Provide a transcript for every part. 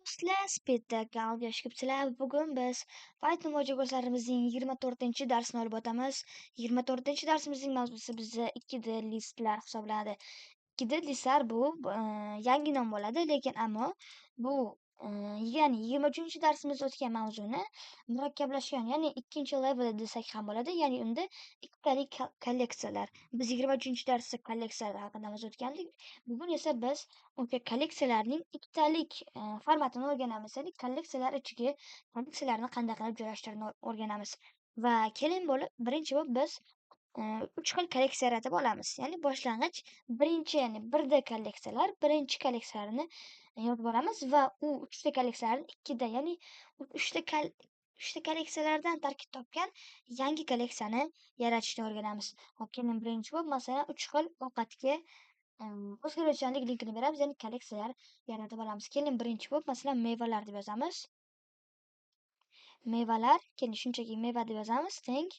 sizlar, Spedda kanalga hoş kelibsizlar. Bugun biz Python mojago'zlarimizning 24 darsini olib o'tamiz. 24 darsimizning mavzusi bizga 2D listlar hisoblanadi. 2D listlar bu yangi nom bo'ladi, lekin ammo bu ya'ni 23 darsimizda o'tgan mavzuni murakkablashgan, ya'ni ikkinchi level desak ham bo'ladi. Ya'ni unda ikkitalik kolleksiyalar. Biz 23 darsda kolleksiyalar haqida o'tgandik. Bugun esa biz o'sha kolleksiyalarning ikkitalik formatini o'rganamiz. Ya'ni kolleksiyalar ichiga kolleksiyalarni qanday qilib joylashtirishni o'rganamiz. Va keling bo'lib, birinchi bo'lib biz 3 xil kolleksiya yaratib olamiz. Ya'ni boshlang'ich birinchi, ya'ni 1D kolleksiyalar, birinchi kolleksiyalarini yozib olamiz va u 3ta kolleksiyalarni 2da, ya'ni 3ta kolleksiyalardan tarkib topgan yangi kolleksiyani yaratishni o'rganamiz. Hop, keling birinchi bo'lib, masalan, 3 xil ovqatga o'zgaruvchanlik linkini beramiz, ya'ni kolleksiyalar yaratib olamiz. Keling birinchi bo'lib, masalan, mevalar deb yozamiz. Mevalar, keling shunchaki meva deb yozamiz, teng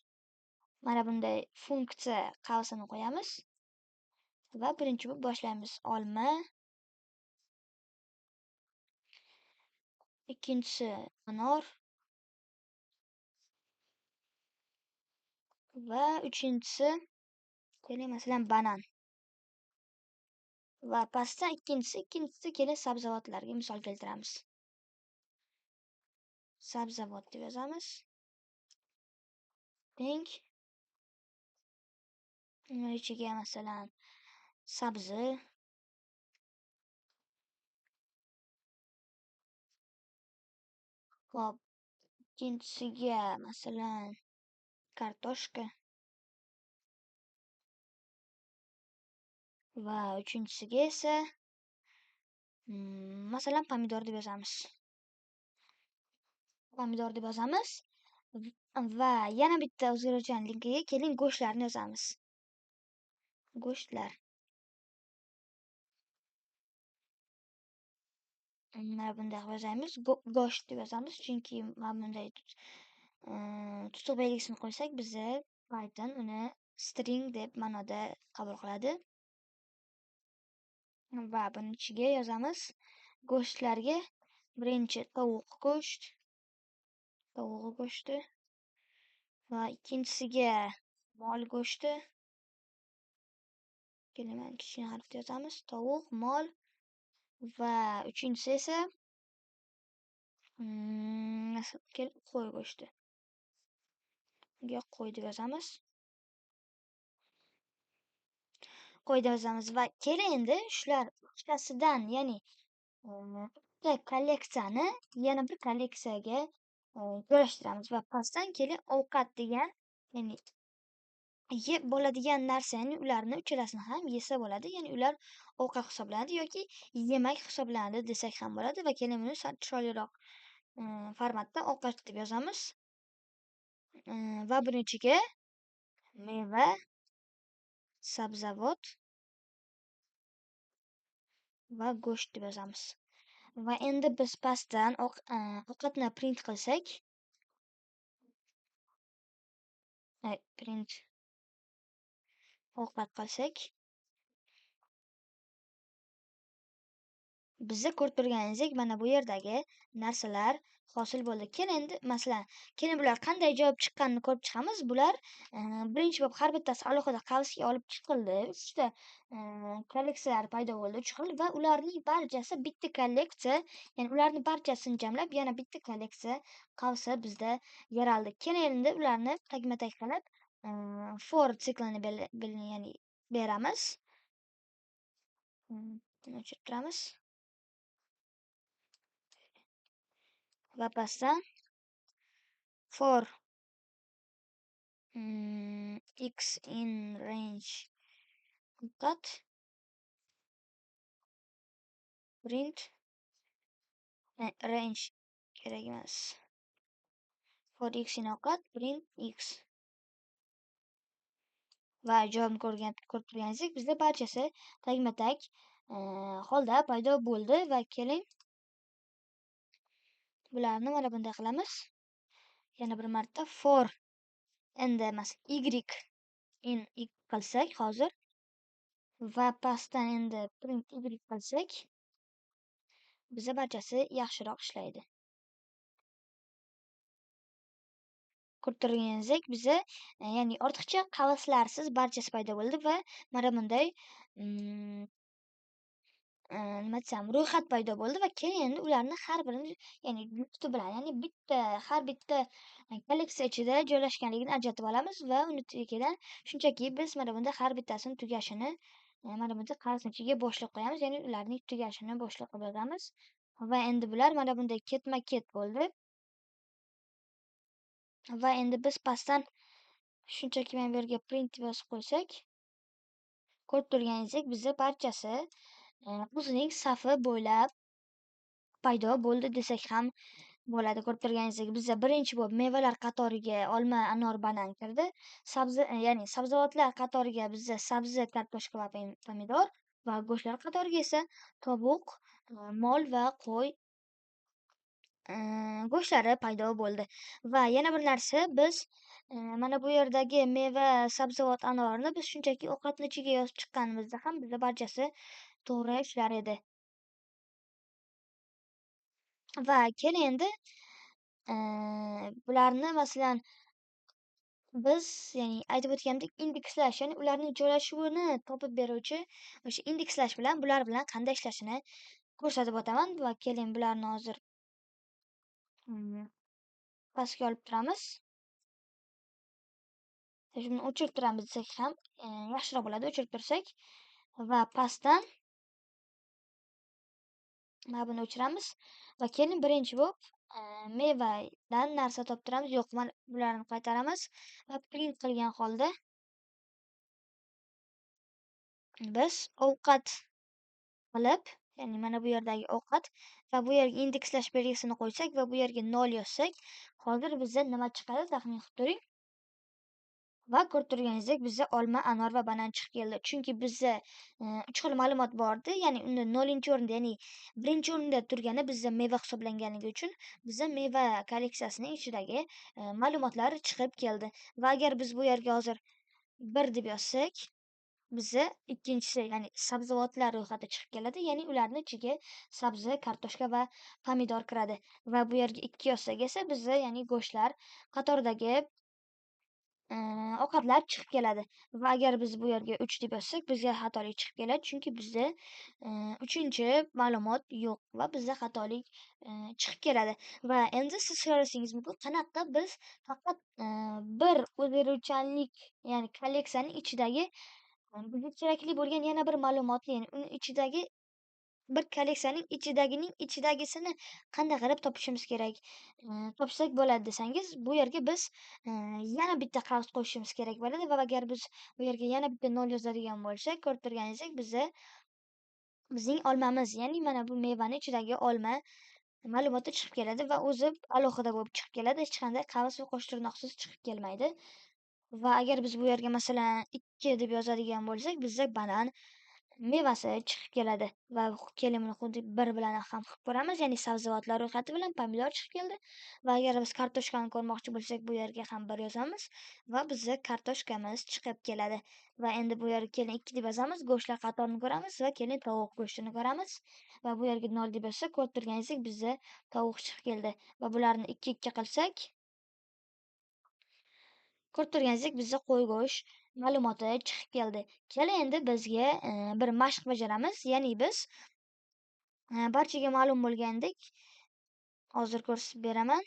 mana bunday funksiya qavsini qo'yamiz va birinchi bo'lib boshlaymiz. Olma, ikkinchisi anor va uchinchisi keling masalan banan. Va pastdan ikkinchisi keling sabzavotlarga misol keltiramiz. Sabzavot deb yozamiz. Teng ichiga masalan sabzi, hop, ikkinchisiga masalan kartoshka va uchinchisiga esa masalan pomidor deb yozamiz. Pomidor deb yozamiz va yana bitta o'zgaruvchanligiga keling go'shtlarni yozamiz. Go'shtlar. Mana bunday qilib yozamiz. Go'sht deb yozamiz, chunki mana bunday tutuq belgisini qo'ysak, bizda Python uni string deb ma'noda qabul qiladi. Va buni ichiga yozamiz. Go'shtlarga birinchi tovuq go'shti va ikkinchisiga mol go'shti. Keling, mana kichkina harfda yozamiz. Tovuq, mol va uchinchisi esa qo'y go'shti. Bunga qo'y deb yozamiz. Qo'y deb yozamiz va keling endi shular ikkitasidan, ya'ni bitta kolleksiyani yana bir kolleksiyaga joylashtiramiz va pastdan keling ovqat degan, ya'ni yeb bo'ladigan narsa, ya'ni ularni uchalasini ham yesa bo'ladi, ya'ni ular ovqat hisoblanadi yoki yemak hisoblanadi desak ham bo'ladi. Va keling buni sal chiroyliroq formatda ovqat deb yozamiz. Va buni ichiga meva, sabzavot va go'sht deb yozamiz. Va endi biz pastdan ovqatni print qilsak, print ovqat qilsak, bizda ko'rib turganingizdek mana bu yerdagi narsalar hosil bo'ldi. Keling endi masalan, keling bular qanday javob chiqqanini ko'rib chiqamiz. Bular birinchi bo'lib har bittasi alohida qavsga olib chiqildi. 3ta kolleksiyalar paydo bo'ldi, 3 xil, va ularning barchasi bitta kolleksiya, ya'ni ularni barchasini jamlab yana bitta kolleksiya qavsi bizda yaraldi. Keling endi ularni tagma-tag qilib for siklini ya'ni beramiz. O'chirib turamiz. Va pastdan for x in range ovqat print range kerak emas. For x in ovqat print x. Va javobni ko'rib turganingizdek bizda barchasi tagma-tag holda paydo bo'ldi. Va keling bularni mana bunday qilamiz. Yana bir marta for endi masalan y in x qilsak hozir va pastdan endi print y qilsak bizda barchasi yaxshiroq ishlaydi. Ko'rib turganingizdek biza ya'ni ortiqcha qavaslarsiz barchasi paydo bo'ldi va mana bunday mm, nima desam, ro'yxat paydo bo'ldi va keyin endi ularni har birini ya'ni nutqi bilan, ya'ni har bitta kolleksiya ichida joylashganligini ajratib olamiz va uni tagidan shunchaki biz mana bunda har bittasini tugashini mana bunda qarasmachiga boshliq qo'yamiz, ya'ni ularning tugashini boshliq qilib yozamiz va endi bular mana bunday ketma-ket bo'ldi va endi biz pastdan shunchaki mana bu yerga print deb yozib qo'ysak, ko'rib turganingizdek bizda barchasi o'zining safi bo'ylab paydo bo'ldi desak ham bo'ladi. Ko'rib turganingizdek bizda birinchi bo'lib mevalar qatoriga olma, anor, banan kirdi. Ya'ni sabzavotlar qatoriga bizda sabzi, kartoshka va pomidor va go'shtlar qatoriga esa tovuq, mol va qo'y go'shtlari paydo bo'ldi. Va yana bir narsa biz mana bu yerdagi meva, sabzavot, anorni biz shunchaki ovqatni ichiga yozib chiqqanimizda ham bizda barchasi to'g'ri ishlar edi. Va keyin endi bularni masalan biz ya'ni aytib o'tgandek indekslash, ya'ni ularning joylashuvini topib beruvchi o'sha indekslash bilan bular bilan qanday ishlashini ko'rsatib o'taman va keling bularni hozir mm, pastga olib turamiz. Shuni o'chirib turamiz desak ham yaxshiroq bo'ladi o'chirib tursak va pastdan mana buni o'chiramiz va keyin birinchi bo'lib mevadan narsa toptiramiz. Yo'q, mana bularni qaytaramiz va print qilgan holda biz ovqat qilib, ya'ni mana bu yerdagi ovqat va bu yerga indekslash belgisini qo'ysak va bu yerga 0 yozsak, hozir bizda nima chiqadi taxmin qilib turing. Va ko'rib turganingizdek bizda olma, anor va banan chiqib keldi. Chunki bizda 3 xil ma'lumot bordi. Ya'ni unda 0-chi o'rinda, ya'ni birinchi o'rinda turgani bizda meva hisoblanganligi uchun bizda meva kolleksiyasining ichidagi ma'lumotlar chiqib keldi. Va agar biz bu yerga hozir 1 deb yozsak, bizda ikkinchisi, ya'ni sabzavotlar ro'yxati chiqib keladi. Ya'ni ularni ichiga sabzi, kartoshka va pomidor kiradi. Va bu yerga 2 yozsak esa bizda ya'ni go'shtlar qatoridagi ovqatlar chiqib keladi va agar biz bu yerga 3 deb yozsak, bizga xatolik chiqib keladi. Chunki bizda 3-chi ma'lumot yo'q va bizda xatolik chiqib keladi. Va endi siz so'rasangiz mumkin, qanaqa biz faqat bir o'zgaruvchanlik, ya'ni kolleksiyaning ichidagi bizga kerakli bo'lgan yana bir ma'lumotni, ya'ni uni ichidagi bir kolleksiyaning ichidagisini qanday qilib topishimiz kerak, topsak bo'ladi desangiz, bu yerga biz yana bitta qavs qo'shishimiz kerak bo'ladi va agar biz bu yerga yana bitta 0 yozadigan bo'lsak, ko'rib turganingizdek bizning olmamiz, ya'ni mana bu mevani ichidagi olma ma'lumoti chiqib keladi va o'zi alohida bo'lib chiqib keladi. Hech qanday qavs va qo'sh tirnoqsiz chiqib kelmaydi. Va agar biz bu yerga masalan 2 deb yozadigan bo'lsak, bizda banan mevasi chiqib keladi va keling buni xuddi bir bilan ham qilib ko'ramiz. Ya'ni sabzavotlar ro'yxati bilan pomidor chiqib keldi va agar biz kartoshkani ko'rmoqchi bo'lsak, bu yerga ham 1 yozamiz va bizga kartoshkamiz chiqib keladi. Va endi bu yerga keling 2 deb yozamiz, go'shtlar qatorini ko'ramiz va keling tovuq go'shtini ko'ramiz va bu yerga 0 deb yozsak, ko'rib turganingizdek bizda tovuq chiqib keldi va bularni 2 qilsak, ko'rib turganingizdek bizda qo'y go'sht ma'lumoti chiqib keldi. Keling endi bizga bir mashq bajaramiz. Ya'ni biz barchaga ma'lum bo'lgandek, hozir ko'rsatib beraman.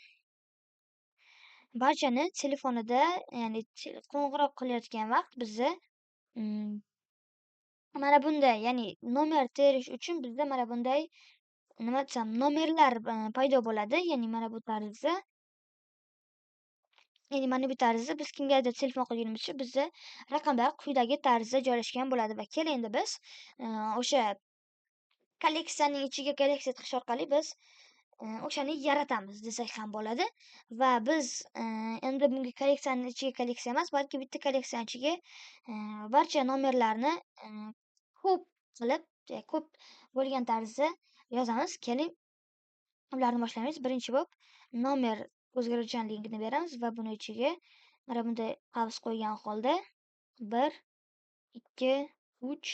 Barchani telefonida, ya'ni qo'ng'iroq qilayotgan vaqt bizda mm, mana bunday, ya'ni nomer terish uchun bizda mana bunday nima desam, nomerlar paydo bo'ladi. Ya'ni mana bu tarzda biz kimgadir telefon qilganimizcha bizda raqamlar quyidagi tarzda joylashgan bo'ladi va keling endi biz o'sha kolleksiyaning ichiga kolleksiya tiqish orqali biz o'shani yaratamiz desak ham bo'ladi va biz endi bunga kolleksiyani ichiga kolleksiya emas, balki bitta kolleksiyani ichiga barcha nomerlarni ko'p qilib, ko'p bo'lgan tarzda yozamiz. Keling, ularni boshlaymiz. Birinchi bo'lib nomer o'zgaruvchanligini beramiz va buni ichiga mana bunday qavs qo'ygan holda 1, 2, 3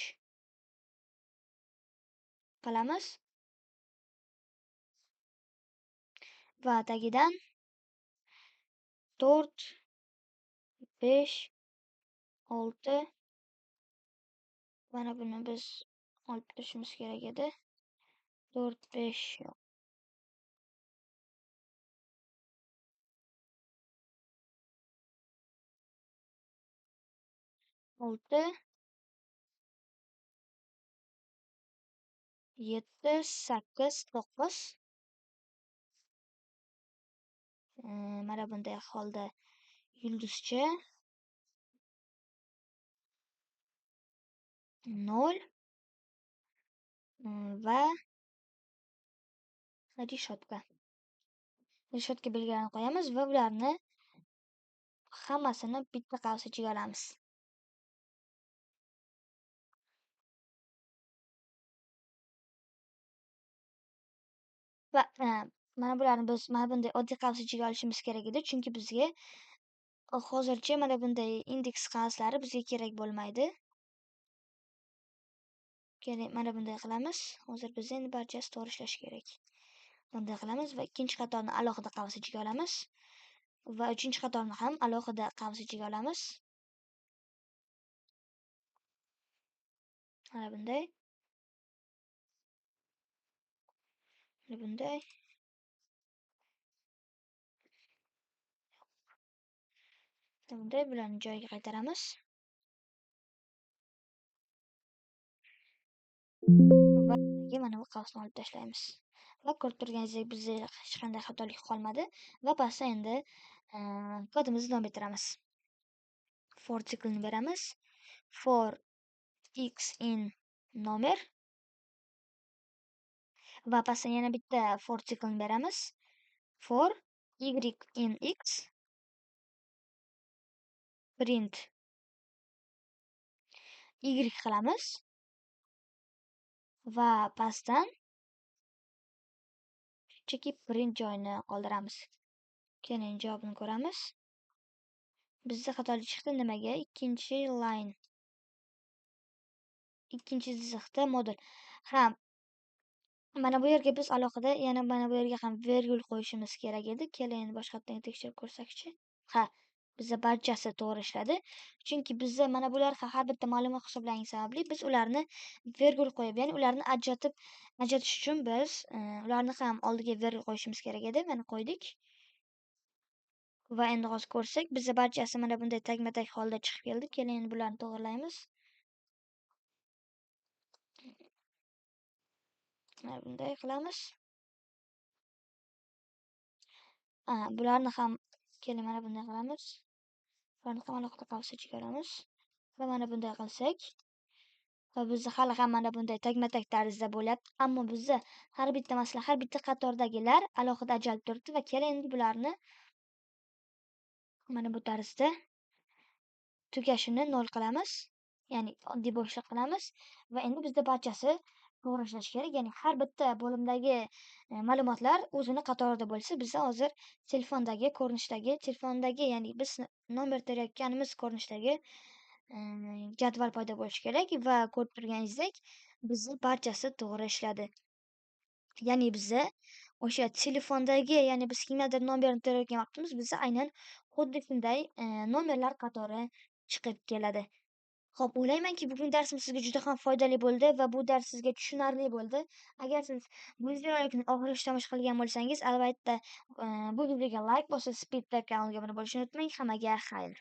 qilamiz va tagidan 4, 5, 6 mana buni biz olib turishimiz kerak edi. 4, 5 yo'q. 6, 7, 8, 9. Mana bunday holda yulduzcha 0 va rishotka. Rishotka belgilarini qo'yamiz va ularni hammasini bitta qavs ichiga olamiz. Va mana bularni biz mana bunday oddiy qavs ichiga olishimiz kerak edi, chunki bizga hozircha mana bunday indeks qavslari bizga kerak bo'lmaydi. Mana bunday qilamiz. Hozir biz endi barchasi to'g'ri ishlashi kerak. Bunday qilamiz va ikkinchi qatorni alohida qavs ichiga olamiz va uchinchi qatorni ham alohida qavs ichiga olamiz. Mana bunday. Mana bunday. Mana bunday bularni joyiga qaytaramiz. Va mana bu qavsni olib tashlaymiz. Va ko'rib turganingizdek bizda hech qanday xatolik qolmadi va pastda endi kodimizni davom ettiramiz. For siklni beramiz. For x in nomer va pastda yana bitta for siklni beramiz. For y in x print y qilamiz va pastdan shunchaki print joyini qoldiramiz. Keyin javobini ko'ramiz. Bizda xatolik chiqdi. Nimaga? Ikkinchi line. Ikkinchi chiziqda modul. Ha, mana bu yerga biz alohida yana mana bu yerga ham virgul qo'yishimiz kerak edi. Keling endi boshqatdan tekshirib ko'rsak-chi. Ha, bizda barchasi to'g'ri ishladi. Chunki bizda mana bular har bitta ma'lumot hisoblangani sababli biz ularni virgul qo'yib, ya'ni ularni ajratish uchun biz ularni ham oldiga virgul qo'yishimiz kerak edi. Mana qo'ydik. Va endi hozir ko'rsak, bizda barchasi mana bunday tagma-tag holda chiqib keldi. Keling endi bularni to'g'rilaymiz. Mana bunday qilamiz. Bularni ham keling mana bunday qilamiz. Bularni ham alohida qavs ichiga olamiz. Va mana bunday qilsak, va bizda hali ham mana bunday tagma-tag tarzda bo'lyapti. Ammo bizda har bitta qatordagilar alohida ajralib turibdi va keling endi bularni mana bu tarzda tugashini 0 qilamiz. Ya'ni oddiy bo'shliq qilamiz va endi bizda barchasi to'g'ri ishlashi kerak. Ya'ni har bitta bo'limdagi ma'lumotlar o'zini qatorida bo'lsa, bizda hozir telefondagi, ya'ni biz nomer terayotganimiz ko'rinishdagi jadval paydo bo'lishi kerak va ko'rib turganingizdek, bizda barchasi to'g'ri ishladi. Ya'ni bizda o'sha telefondagi, ya'ni biz kimgadir nomerni terayotgan vaqtimiz bizda aynan xuddi shunday nomerlar qatori chiqib keladi. Xo'p, o'ylaymanki bugungi darsimiz sizga juda ham foydali bo'ldi va bu dars sizga tushunarli bo'ldi. Agar siz bu videorolikni oxirigacha tomosha qilgan bo'lsangiz, albatta bu videoga like bosib, Speed Tech kanaliga obuna bo'lishni unutmang. Hammaga xayr!